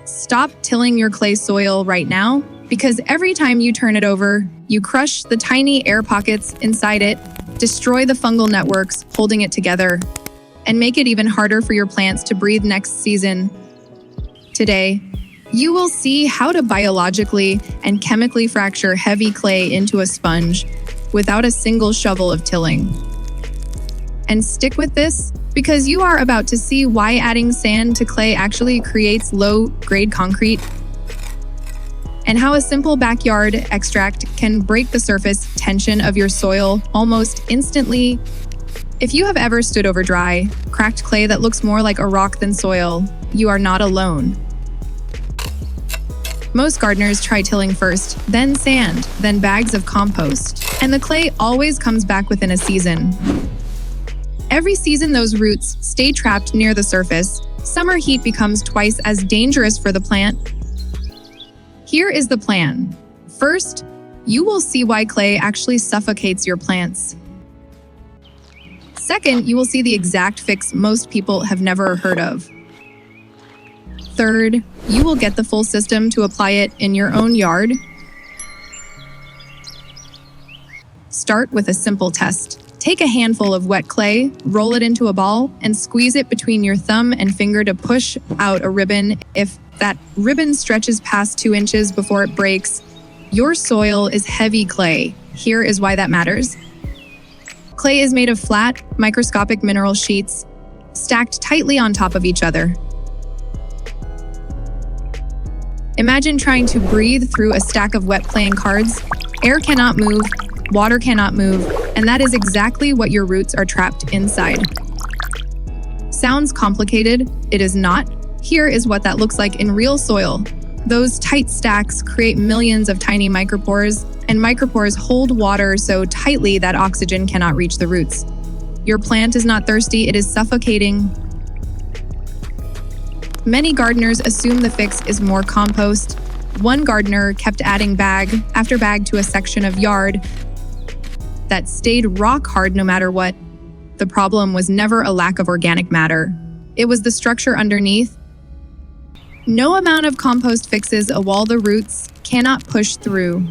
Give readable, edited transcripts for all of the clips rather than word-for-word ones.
Stop tilling your clay soil right now, because every time you turn it over, you crush the tiny air pockets inside it, destroy the fungal networks holding it together, and make it even harder for your plants to breathe next season. Today, you will see how to biologically and chemically fracture heavy clay into a sponge without a single shovel of tilling. And stick with this, because you are about to see why adding sand to clay actually creates low-grade concrete, and how a simple backyard extract can break the surface tension of your soil almost instantly. If you have ever stood over dry, cracked clay that looks more like a rock than soil, you are not alone. Most gardeners try tilling first, then sand, then bags of compost, and the clay always comes back within a season. Every season those roots stay trapped near the surface, summer heat becomes twice as dangerous for the plant. Here is the plan. First, you will see why clay actually suffocates your plants. Second, you will see the exact fix most people have never heard of. Third, you will get the full system to apply it in your own yard. Start with a simple test. Take a handful of wet clay, roll it into a ball, and squeeze it between your thumb and finger to push out a ribbon. If that ribbon stretches past 2 inches before it breaks, your soil is heavy clay. Here is why that matters. Clay is made of flat, microscopic mineral sheets, stacked tightly on top of each other. Imagine trying to breathe through a stack of wet playing cards. Air cannot move, water cannot move, and that is exactly what your roots are trapped inside. Sounds complicated? It is not. Here is what that looks like in real soil. Those tight stacks create millions of tiny micropores, and micropores hold water so tightly that oxygen cannot reach the roots. Your plant is not thirsty, it is suffocating. Many gardeners assume the fix is more compost. One gardener kept adding bag after bag to a section of yard that stayed rock hard no matter what. The problem was never a lack of organic matter. It was the structure underneath. No amount of compost fixes a wall the roots cannot push through.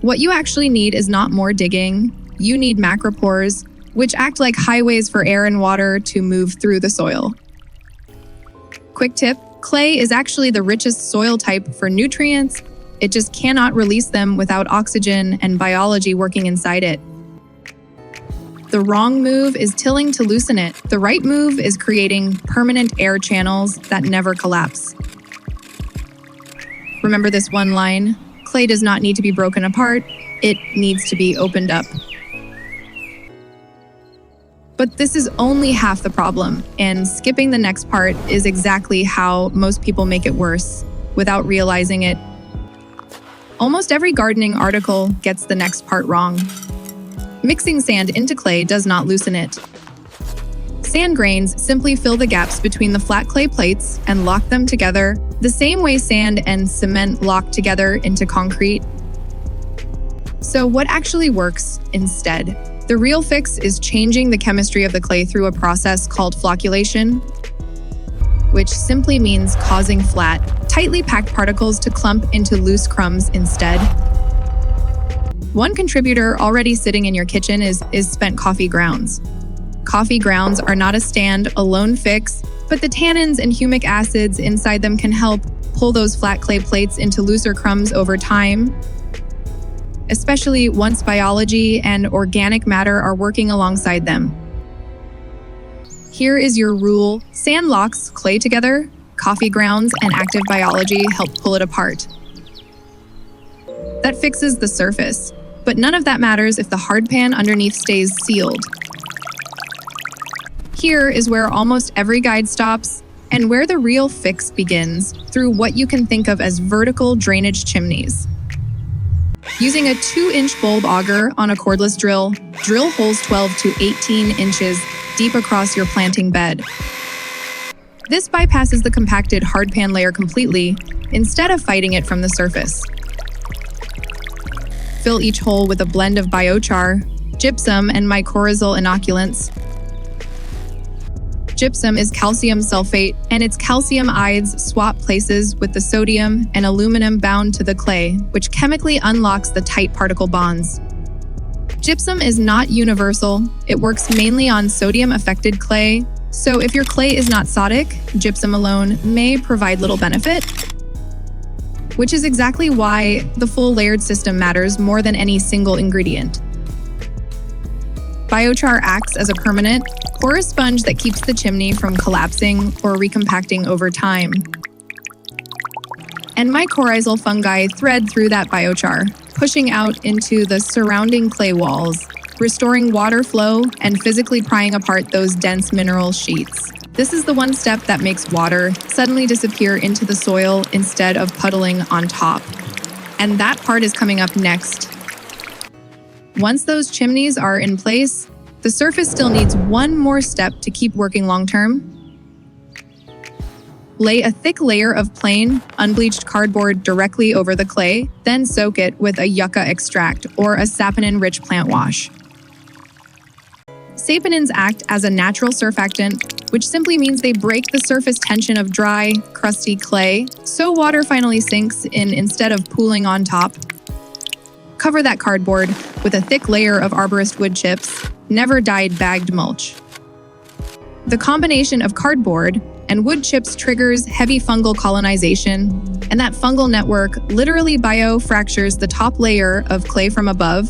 What you actually need is not more digging. You need micropores, which act like highways for air and water to move through the soil. Quick tip, clay is actually the richest soil type for nutrients. It just cannot release them without oxygen and biology working inside it. The wrong move is tilling to loosen it. The right move is creating permanent air channels that never collapse. Remember this one line, clay does not need to be broken apart, it needs to be opened up. But this is only half the problem, and skipping the next part is exactly how most people make it worse, without realizing it. Almost every gardening article gets the next part wrong. Mixing sand into clay does not loosen it. Sand grains simply fill the gaps between the flat clay plates and lock them together, the same way sand and cement lock together into concrete. So what actually works instead? The real fix is changing the chemistry of the clay through a process called flocculation, which simply means causing flat, tightly packed particles to clump into loose crumbs instead. One contributor already sitting in your kitchen is spent coffee grounds. Coffee grounds are not a stand-alone fix, but the tannins and humic acids inside them can help pull those flat clay plates into looser crumbs over time, especially once biology and organic matter are working alongside them. Here is your rule. Sand locks clay together, coffee grounds and active biology help pull it apart. That fixes the surface, but none of that matters if the hardpan underneath stays sealed. Here is where almost every guide stops and where the real fix begins, through what you can think of as vertical drainage chimneys. Using a 2-inch bulb auger on a cordless drill, drill holes 12 to 18 inches deep across your planting bed. This bypasses the compacted hardpan layer completely, instead of fighting it from the surface. Fill each hole with a blend of biochar, gypsum, and mycorrhizal inoculants. Gypsum is calcium sulfate, and its calcium ides swap places with the sodium and aluminum bound to the clay, which chemically unlocks the tight particle bonds. Gypsum is not universal. It works mainly on sodium-affected clay, so if your clay is not sodic, gypsum alone may provide little benefit, which is exactly why the full layered system matters more than any single ingredient. Biochar acts as a permanent, porous sponge that keeps the chimney from collapsing or recompacting over time. And mycorrhizal fungi thread through that biochar, pushing out into the surrounding clay walls, restoring water flow and physically prying apart those dense mineral sheets. This is the one step that makes water suddenly disappear into the soil instead of puddling on top. And that part is coming up next. Once those chimneys are in place, the surface still needs one more step to keep working long-term. Lay a thick layer of plain, unbleached cardboard directly over the clay, then soak it with a Yucca extract or a saponin-rich plant wash. Saponins act as a natural surfactant, which simply means they break the surface tension of dry, crusty clay, so water finally sinks in instead of pooling on top. Cover that cardboard with a thick layer of arborist wood chips, never dyed bagged mulch. The combination of cardboard and wood chips triggers heavy fungal colonization, and that fungal network literally biofractures the top layer of clay from above,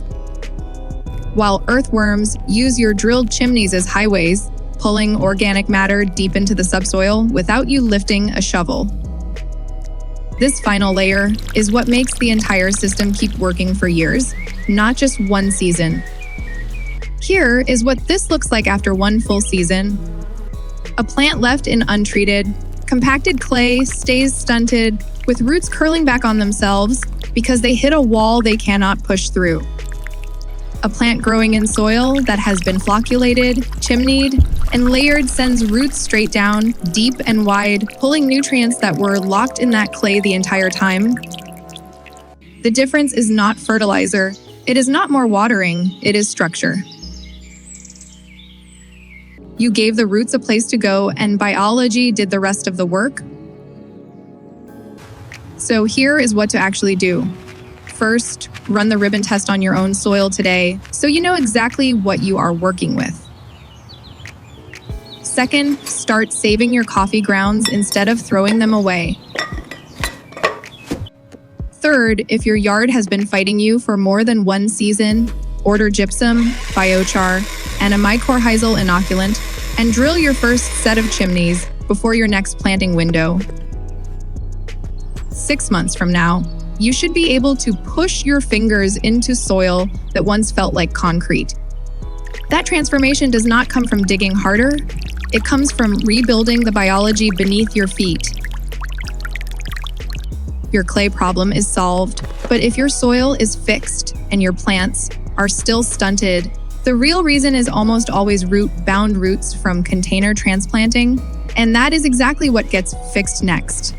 while earthworms use your drilled chimneys as highways, pulling organic matter deep into the subsoil without you lifting a shovel. This final layer is what makes the entire system keep working for years, not just one season. Here is what this looks like after one full season. A plant left in untreated, compacted clay stays stunted, with roots curling back on themselves because they hit a wall they cannot push through. A plant growing in soil that has been flocculated, chimneyed, and layered sends roots straight down, deep and wide, pulling nutrients that were locked in that clay the entire time. The difference is not fertilizer. It is not more watering, it is structure. You gave the roots a place to go, and biology did the rest of the work. So here is what to actually do. First, run the ribbon test on your own soil today so you know exactly what you are working with. Second, start saving your coffee grounds instead of throwing them away. Third, if your yard has been fighting you for more than one season, order gypsum, biochar, and a mycorrhizal inoculant, and drill your first set of chimneys before your next planting window. 6 months from now, you should be able to push your fingers into soil that once felt like concrete. That transformation does not come from digging harder. It comes from rebuilding the biology beneath your feet. Your clay problem is solved, but if your soil is fixed and your plants are still stunted, the real reason is almost always root-bound roots from container transplanting, and that is exactly what gets fixed next.